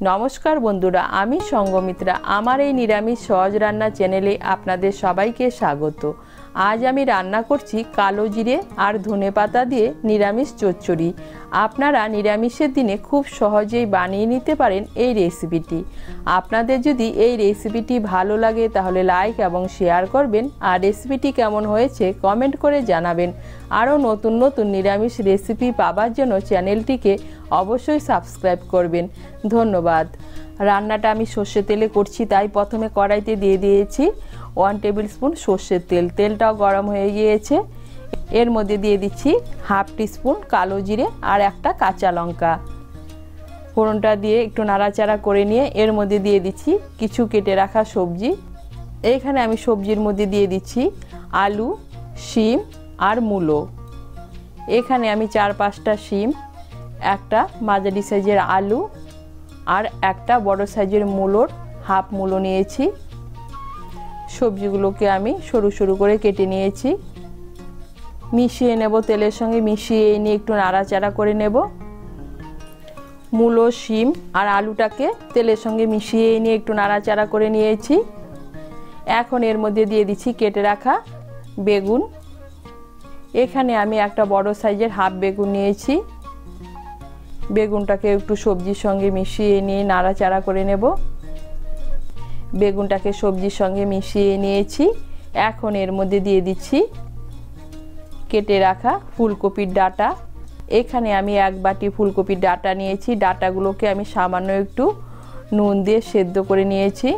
नमस्कार बंधुरा आमी संगमित्रा आमार এই নিরামিষ সহজ রান্না চ্যানেলে আপনাদের সবাইকে স্বাগত। आज आमी रान्ना करছি কালো জিরে আর ধনেপাতা দিয়ে নিরামিষ চচ্চড়ি। আপনারা নিরামিষের দিনে খুব সহজেই বানিয়ে নিতে পারেন এই রেসিপিটি। আপনাদের যদি এই রেসিপিটি ভালো লাগে তাহলে লাইক এবং শেয়ার করবেন আর রেসিপিটি কেমন হয়েছে কমেন্ট করে জানাবেন। আরও নতুন নতুন নিরামিষ রেসিপি পাওয়ার জন্য চ্যানেলটিকে অবশ্যই সাবস্ক্রাইব করবেন। ধন্যবাদ। রান্নাটা আমি সর্ষের তেলে করছি, তাই প্রথমে কড়াইতে দিয়ে দিয়েছি 1 টেবিল স্পুন সর্ষের তেল। তেলটাও গরম হয়ে গিয়েছে। এর মধ্যে দিয়ে দিচ্ছি হাফ টিস্পুন কালো জিরে আর একটা কাঁচা লঙ্কা। ফোড়নটা দিয়ে একটু নাড়াচাড়া করে নিয়ে এর মধ্যে দিয়ে দিচ্ছি কিছু কেটে রাখা সবজি। এইখানে আমি সবজির মধ্যে দিয়ে দিচ্ছি আলু, শিম আর মূলো। এখানে আমি 4-5টা শিম, একটা মাঝারি সাইজের আলু আর একটা বড় সাইজের মূলোর হাফ মূলো নিয়েছি। সবজিগুলোকে আমি সরু সরু করে কেটে নিয়েছি। মিশিয়ে নেব, তেলের সঙ্গে মিশিয়ে নিয়ে একটু নাড়াচাড়া করে নেব। মূলো, শিম আর আলুটাকে তেলের সঙ্গে মিশিয়ে নিয়ে একটু নাড়াচাড়া করে নিয়েছি। এখন এর মধ্যে দিয়ে দিচ্ছি কেটে রাখা বেগুন। এখানে আমি একটা বড় সাইজের হাফ বেগুন নিয়েছি। বেগুনটাকে একটু সবজির সঙ্গে মিশিয়ে নিয়ে নাড়াচাড়া করে নেব। বেগুনটাকে সবজির সঙ্গে মিশিয়ে নিয়েছি। এখন এর মধ্যে দিয়ে দিচ্ছি কেটে রাখা ফুলকপির ডাঁটা। এখানে আমি 1 বাটি ফুলকপির ডাঁটা নিয়েছি। ডাঁটাগুলোকে আমি সামান্য একটু নুন দিয়ে সেদ্ধ করে নিয়েছি।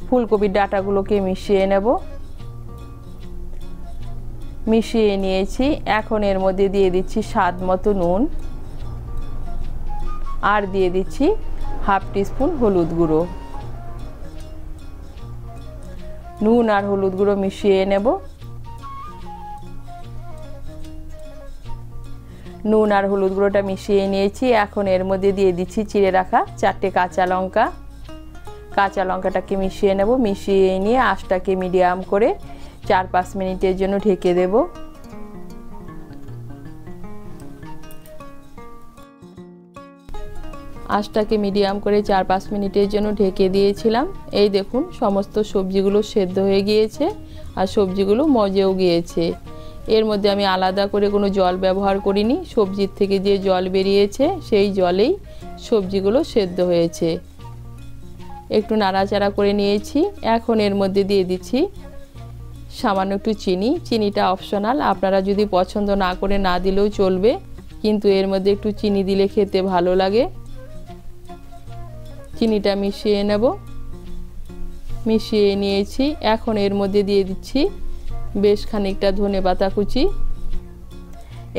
ফুলকপির ডাঁটাগুলোকে মিশিয়ে নেব। মিশিয়ে নিয়েছি। এখন এর মধ্যে দিয়ে দিচ্ছি স্বাদ মতো নুন আর দিয়ে দিচ্ছি হাফ টিস্পুন হলুদ গুঁড়ো। নুন আর হলুদ গুঁড়ো মিশিয়ে নেব। নুন আর হলুদ গুঁড়োটা মিশিয়ে নিয়েছি। এখন এর মধ্যে দিয়ে দিচ্ছি চিড়ে রাখা 4টে কাঁচা লঙ্কা। কাঁচা লঙ্কাটাকে মিশিয়ে নেব। মিশিয়ে নিয়ে আঁচটাকে মিডিয়াম করে 4-5 মিনিটের জন্য ঢেকে দেব। আঁচটাকে মিডিয়াম করে 4-5 মিনিটের জন্য ঢেকে দিয়েছিলাম। এই দেখুন সমস্ত সবজিগুলো সেদ্ধ হয়ে গিয়েছে আর সবজিগুলো মজেও গিয়েছে। এর মধ্যে আমি আলাদা করে কোনো জল ব্যবহার করিনি। সবজির থেকে যে জল বেরিয়েছে সেই জলেই সবজিগুলো সেদ্ধ হয়েছে। একটু নাড়াচাড়া করে নিয়েছি। এখন এর মধ্যে দিয়ে দিচ্ছি সামান্য একটু চিনি। চিনিটা অপশনাল, আপনারা যদি পছন্দ না করে না দিলেও চলবে, কিন্তু এর মধ্যে একটু চিনি দিলে খেতে ভালো লাগে। চিনিটা মিশিয়ে নেব। মিশিয়ে নিয়েছি। এখন এর মধ্যে দিয়ে দিচ্ছি বেশ খানিকটা ধনেপাতা কুচি।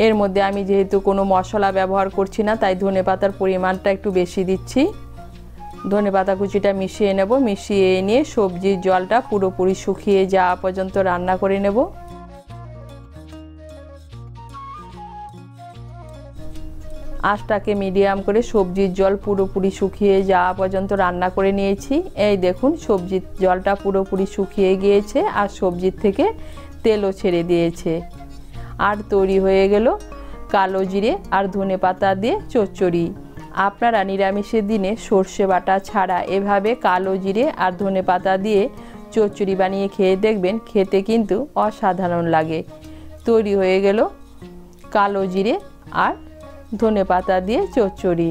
এর মধ্যে আমি যেহেতু কোনো মশলা ব্যবহার করছি না, তাই ধনেপাতার পরিমাণটা একটু বেশি দিচ্ছি। ধনেপাতা কুচিটা মিশিয়ে নেব। মিশিয়ে নিয়ে সবজির জলটা পুরোপুরি শুকিয়ে যাওয়া পর্যন্ত রান্না করে নেব। আঁচটাকে মিডিয়াম করে সবজির জল পুরোপুরি শুকিয়ে যাওয়া পর্যন্ত রান্না করে নিয়েছি। এই দেখুন সবজির জলটা পুরোপুরি শুকিয়ে গিয়েছে আর সবজির থেকে তেলও ছেড়ে দিয়েছে। আর তৈরি হয়ে গেল কালো জিরে আর ধনেপাতা দিয়ে চচ্চড়ি। আপনারা নিরামিষের দিনে সর্ষে বাটা ছাড়া এভাবে কালো জিরে আর ধনেপাতা দিয়ে চচ্চড়ি বানিয়ে খেয়ে দেখবেন, খেতে কিন্তু অসাধারণ লাগে। তৈরি হয়ে গেল কালো জিরে আর ধনেপাতা দিয়ে চচ্চড়ি।